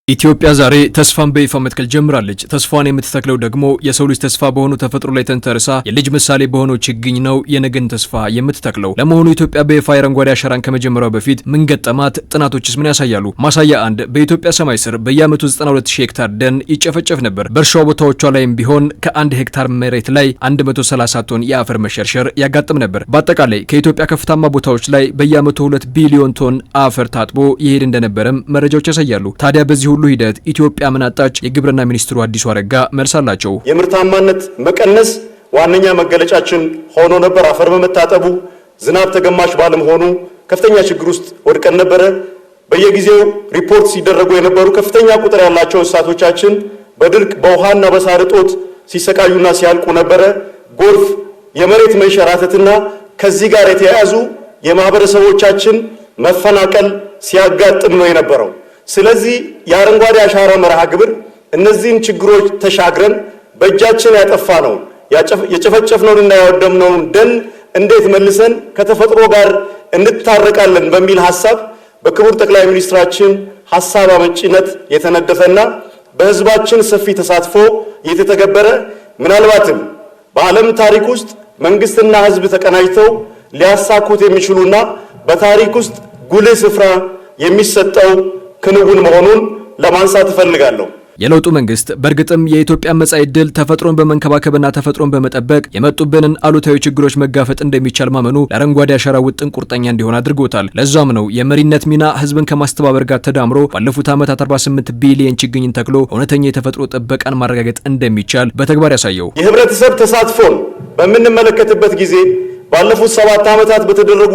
ኢትዮጵያ ዛሬ ተስፋን በይፋ መትከል ጀምራለች። ተስፋን የምትተክለው ደግሞ የሰው ልጅ ተስፋ በሆኑ ተፈጥሮ ላይ ተንተርሳ የልጅ ምሳሌ በሆነው ችግኝ ነው የነገን ተስፋ የምትተክለው። ለመሆኑ ኢትዮጵያ በይፋ የአረንጓዴ አሻራን ከመጀመሪያው በፊት ምን ገጠማት? ጥናቶችስ ምን ያሳያሉ? ማሳያ አንድ፣ በኢትዮጵያ ሰማይ ስር በየዓመቱ 92000 ሄክታር ደን ይጨፈጨፍ ነበር። በእርሻው ቦታዎቿ ላይም ቢሆን ከ1 ሄክታር መሬት ላይ 130 ቶን የአፈር መሸርሸር ያጋጥም ነበር። በአጠቃላይ ከኢትዮጵያ ከፍታማ ቦታዎች ላይ በየዓመቱ 2 ቢሊዮን ቶን አፈር ታጥቦ ይሄድ እንደነበረም መረጃዎች ያሳያሉ። ታዲያ በዚህ ሁሉ ሂደት ኢትዮጵያ ምን አጣች? የግብርና ሚኒስትሩ አዲሱ አረጋ መልስ አላቸው። የምርታማነት መቀነስ ዋነኛ መገለጫችን ሆኖ ነበር። አፈር በመታጠቡ ዝናብ ተገማሽ ባለመሆኑ ከፍተኛ ችግር ውስጥ ወድቀን ነበረ። በየጊዜው ሪፖርት ሲደረጉ የነበሩ ከፍተኛ ቁጥር ያላቸው እንስሳቶቻችን በድርቅ በውሃና በሳር እጦት ሲሰቃዩና ሲያልቁ ነበረ። ጎርፍ፣ የመሬት መንሸራተትና ከዚህ ጋር የተያያዙ የማህበረሰቦቻችን መፈናቀል ሲያጋጥም ነው የነበረው። ስለዚህ የአረንጓዴ አሻራ መርሃ ግብር እነዚህን ችግሮች ተሻግረን በእጃችን ያጠፋነውን የጨፈጨፍነውንና ያወደምነውን ደን እንዴት መልሰን ከተፈጥሮ ጋር እንታረቃለን በሚል ሐሳብ በክቡር ጠቅላይ ሚኒስትራችን ሐሳብ አመንጭነት የተነደፈና በህዝባችን ሰፊ ተሳትፎ የተተገበረ ምናልባትም በዓለም ታሪክ ውስጥ መንግስትና ህዝብ ተቀናጅተው ሊያሳኩት የሚችሉና በታሪክ ውስጥ ጉልህ ስፍራ የሚሰጠው ክንውን መሆኑን ለማንሳት እፈልጋለሁ። የለውጡ መንግስት በእርግጥም የኢትዮጵያ መጻኢ ዕድል ተፈጥሮን በመንከባከብና ተፈጥሮን በመጠበቅ የመጡብንን አሉታዊ ችግሮች መጋፈጥ እንደሚቻል ማመኑ ለአረንጓዴ አሻራ ውጥን ቁርጠኛ እንዲሆን አድርጎታል። ለዛም ነው የመሪነት ሚና ህዝብን ከማስተባበር ጋር ተዳምሮ ባለፉት ዓመታት 48 ቢሊዮን ችግኝን ተክሎ እውነተኛ የተፈጥሮ ጥበቃን ማረጋገጥ እንደሚቻል በተግባር ያሳየው። የህብረተሰብ ተሳትፎን በምንመለከትበት ጊዜ ባለፉት 7 ዓመታት በተደረጉ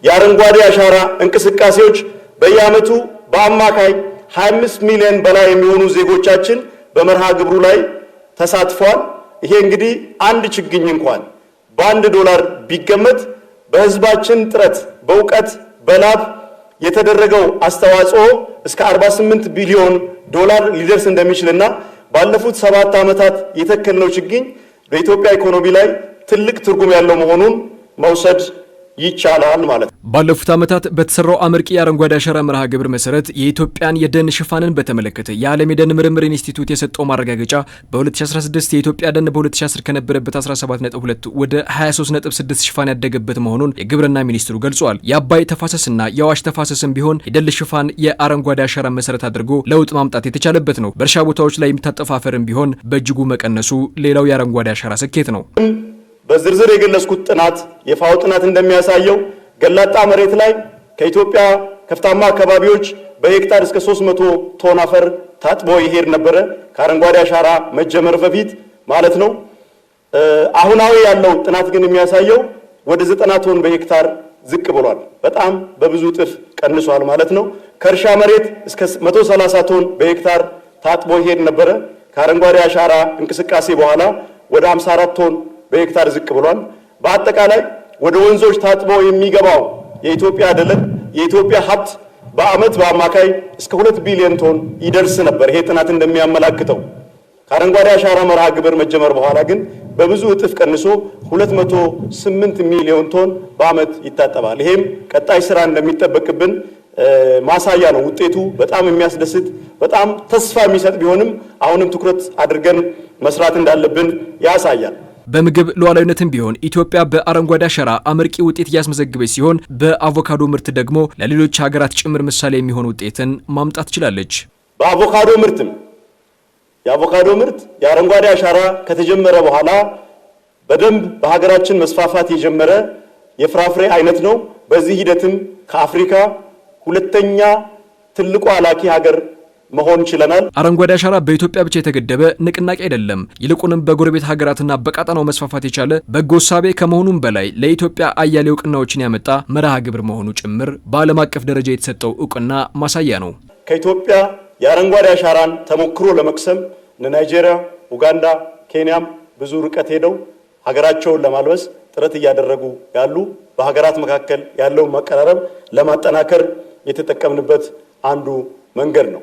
የአረንጓዴ አሻራ እንቅስቃሴዎች በየዓመቱ በአማካይ 25 ሚሊዮን በላይ የሚሆኑ ዜጎቻችን በመርሃ ግብሩ ላይ ተሳትፈዋል። ይሄ እንግዲህ አንድ ችግኝ እንኳን $1 ቢገመት በህዝባችን ጥረት፣ በእውቀት፣ በላብ የተደረገው አስተዋጽኦ እስከ $48 ቢሊዮን ሊደርስ እንደሚችልና ባለፉት 7 ዓመታት የተከልነው ችግኝ በኢትዮጵያ ኢኮኖሚ ላይ ትልቅ ትርጉም ያለው መሆኑን መውሰድ ይቻላል ማለት ነው። ባለፉት ዓመታት በተሰራው አመርቂ የአረንጓዴ አሻራ መርሃ ግብር መሰረት የኢትዮጵያን የደን ሽፋንን በተመለከተ የዓለም የደን ምርምር ኢንስቲትዩት የሰጠው ማረጋገጫ በ2016 የኢትዮጵያ ደን በ2010 ከነበረበት 17.2 ወደ 23.6 ሽፋን ያደገበት መሆኑን የግብርና ሚኒስትሩ ገልጿል። የአባይ ተፋሰስና የአዋሽ ተፋሰስም ቢሆን የደን ሽፋን የአረንጓዴ አሻራ መሰረት አድርጎ ለውጥ ማምጣት የተቻለበት ነው። በእርሻ ቦታዎች ላይ የሚታጠፍ አፈርም ቢሆን በእጅጉ መቀነሱ ሌላው የአረንጓዴ አሻራ ስኬት ነው። በዝርዝር የገለጽኩት ጥናት የፋኦ ጥናት እንደሚያሳየው ገላጣ መሬት ላይ ከኢትዮጵያ ከፍታማ አካባቢዎች በሄክታር እስከ 300 ቶን አፈር ታጥቦ ይሄድ ነበረ ከአረንጓዴ አሻራ መጀመር በፊት ማለት ነው። አሁናዊ ያለው ጥናት ግን የሚያሳየው ወደ 90 ቶን በሄክታር ዝቅ ብሏል። በጣም በብዙ እጥፍ ቀንሷል ማለት ነው። ከእርሻ መሬት እስከ 130 ቶን በሄክታር ታጥቦ ይሄድ ነበረ ከአረንጓዴ አሻራ እንቅስቃሴ በኋላ ወደ 54 ቶን በሄክታር ዝቅ ብሏል። በአጠቃላይ ወደ ወንዞች ታጥቦ የሚገባው የኢትዮጵያ ደለል የኢትዮጵያ ሀብት በአመት በአማካይ እስከ 2 ቢሊዮን ቶን ይደርስ ነበር። ይሄ ጥናት እንደሚያመላክተው ከአረንጓዴ አሻራ መርሃ ግብር መጀመር በኋላ ግን በብዙ እጥፍ ቀንሶ 208 ሚሊዮን ቶን በአመት ይታጠባል። ይሄም ቀጣይ ስራ እንደሚጠበቅብን ማሳያ ነው። ውጤቱ በጣም የሚያስደስት በጣም ተስፋ የሚሰጥ ቢሆንም አሁንም ትኩረት አድርገን መስራት እንዳለብን ያሳያል። በምግብ ሉዓላዊነትም ቢሆን ኢትዮጵያ በአረንጓዴ አሻራ አመርቂ ውጤት እያስመዘገበች ሲሆን በአቮካዶ ምርት ደግሞ ለሌሎች ሀገራት ጭምር ምሳሌ የሚሆን ውጤትን ማምጣት ትችላለች። በአቮካዶ ምርትም የአቮካዶ ምርት የአረንጓዴ አሻራ ከተጀመረ በኋላ በደንብ በሀገራችን መስፋፋት የጀመረ የፍራፍሬ አይነት ነው። በዚህ ሂደትም ከአፍሪካ ሁለተኛ ትልቁ አላኪ ሀገር መሆን ችለናል። አረንጓዴ አሻራ በኢትዮጵያ ብቻ የተገደበ ንቅናቄ አይደለም። ይልቁንም በጎረቤት ሀገራትና በቀጠናው መስፋፋት የቻለ በጎ እሳቤ ከመሆኑም በላይ ለኢትዮጵያ አያሌ እውቅናዎችን ያመጣ መርሃ ግብር መሆኑ ጭምር በዓለም አቀፍ ደረጃ የተሰጠው እውቅና ማሳያ ነው። ከኢትዮጵያ የአረንጓዴ አሻራን ተሞክሮ ለመቅሰም ናይጄሪያ፣ ኡጋንዳ፣ ኬንያም ብዙ ርቀት ሄደው ሀገራቸውን ለማልበስ ጥረት እያደረጉ ያሉ በሀገራት መካከል ያለውን መቀራረብ ለማጠናከር የተጠቀምንበት አንዱ መንገድ ነው።